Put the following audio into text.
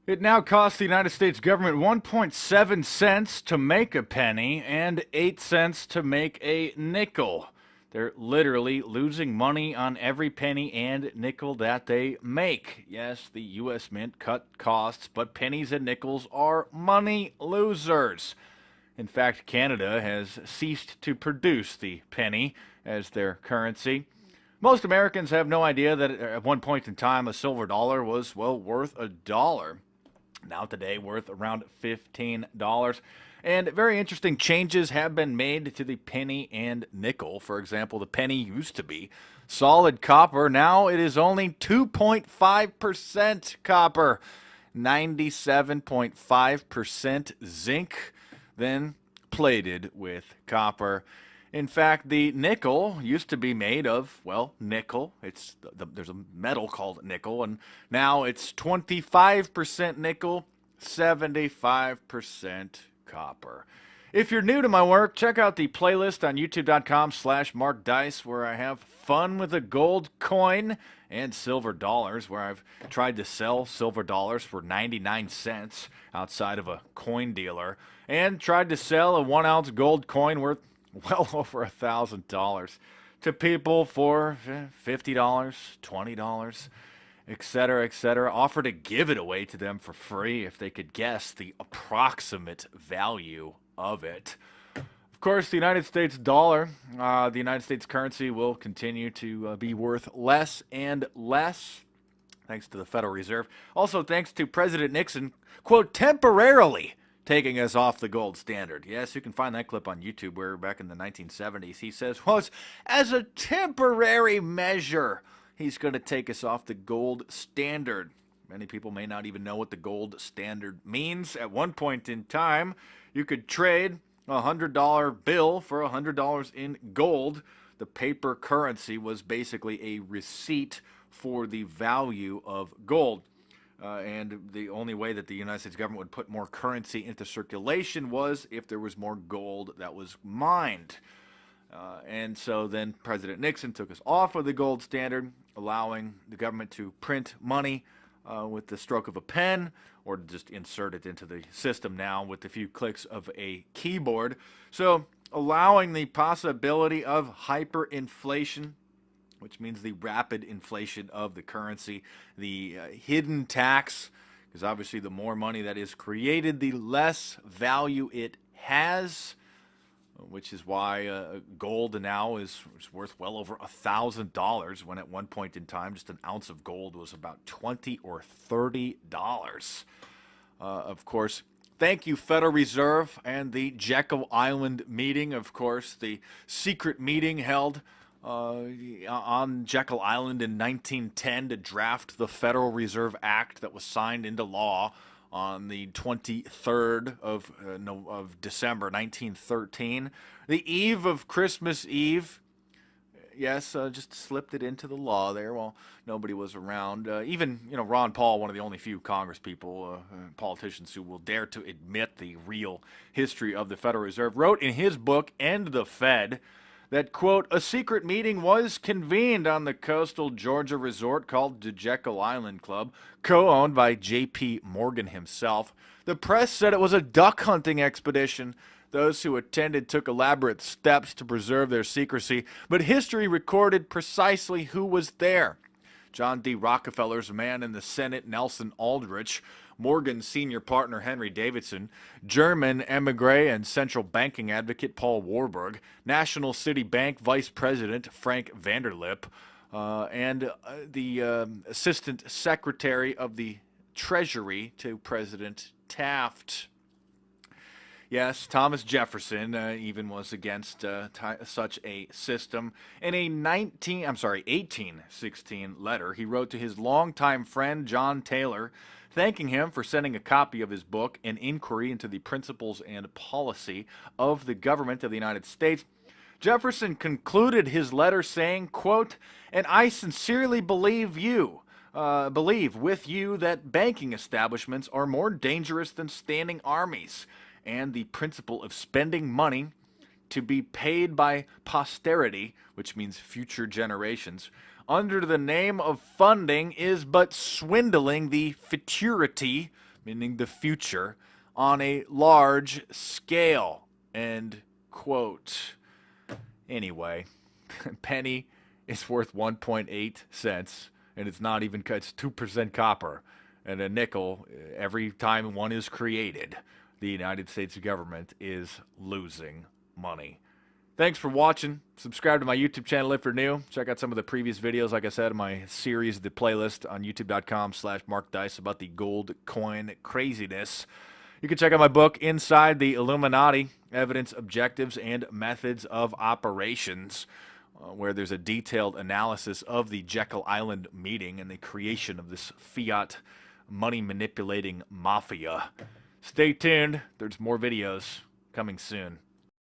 It now costs the United States government 1.7 cents to make a penny and 8 cents to make a nickel. They're literally losing money on every penny and nickel that they make. Yes, the U.S. Mint cut costs, but pennies and nickels are money losers. In fact, Canada has ceased to produce the penny as their currency. Most Americans have no idea that at one point in time a silver dollar was, well, worth a dollar. Now today worth around $15. And very interesting changes have been made to the penny and nickel. For example, the penny used to be solid copper. Now it is only 2.5% copper, 97.5% zinc, then plated with copper. In fact, the nickel used to be made of, well, nickel. There's a metal called nickel, and now it's 25% nickel, 75% copper. If you're new to my work, check out the playlist on youtube.com/markdice, where I have fun with a gold coin and silver dollars, where I've tried to sell silver dollars for 99 cents outside of a coin dealer, and tried to sell a 1 ounce gold coin worth well over $1,000 to people for $50, $20, etc., etc. Offer to give it away to them for free if they could guess the approximate value of it. Of course, the United States dollar, the United States currency, will continue to be worth less and less, thanks to the Federal Reserve. Also, thanks to President Nixon, quote, temporarily taking us off the gold standard. Yes, you can find that clip on YouTube where back in the 1970s he says, well, as a temporary measure, he's going to take us off the gold standard. Many people may not even know what the gold standard means. At one point in time, you could trade a $100 bill for $100 in gold. The paper currency was basically a receipt for the value of gold. And the only way that the United States government would put more currency into circulation was if there was more gold that was mined. And so then President Nixon took us off of the gold standard, allowing the government to print money with the stroke of a pen, or to just insert it into the system now with a few clicks of a keyboard. So allowing the possibility of hyperinflation, which means the rapid inflation of the currency, the hidden tax, because obviously the more money that is created, the less value it has, which is why gold now is worth well over $1,000, when at one point in time just an ounce of gold was about $20 or $30. Of course, thank you, Federal Reserve, and the Jekyll Island meeting. Of course, the secret meeting held on Jekyll Island in 1910 to draft the Federal Reserve Act that was signed into law on the 23rd of December 1913, the eve of Christmas Eve. Yes, just slipped it into the law there while nobody was around. Even Ron Paul, one of the only few Congress people, politicians who will dare to admit the real history of the Federal Reserve, wrote in his book End the Fed that, quote, a secret meeting was convened on the coastal Georgia resort called the Jekyll Island Club, co-owned by J.P. Morgan himself. The press said it was a duck hunting expedition. Those who attended took elaborate steps to preserve their secrecy, but history recorded precisely who was there. John D. Rockefeller's man in the Senate, Nelson Aldrich, Morgan's senior partner, Henry Davidson, German emigre and central banking advocate, Paul Warburg, National City Bank Vice President, Frank Vanderlip, and the Assistant Secretary of the Treasury to President Taft. Yes, Thomas Jefferson even was against such a system. In a 1816 letter, he wrote to his longtime friend John Taylor, thanking him for sending a copy of his book, An Inquiry into the Principles and Policy of the Government of the United States. Jefferson concluded his letter saying, quote, and I sincerely believe with you that banking establishments are more dangerous than standing armies, and the principle of spending money to be paid by posterity, which means future generations, under the name of funding is but swindling the futurity meaning the future, on a large scale, end quote. Anyway, penny is worth 1.8 cents, and it's not even, it's 2% copper. And a nickel, every time one is created, the United States government is losing money. Thanks for watching. Subscribe to my YouTube channel if you're new. Check out some of the previous videos, like I said, in my series, The Playlist, on youtube.com/markdice about the gold coin craziness. You can check out my book, Inside the Illuminati, Evidence, Objectives, and Methods of Operations, where there's a detailed analysis of the Jekyll Island meeting and the creation of this fiat money-manipulating mafia. Stay tuned. There's more videos coming soon.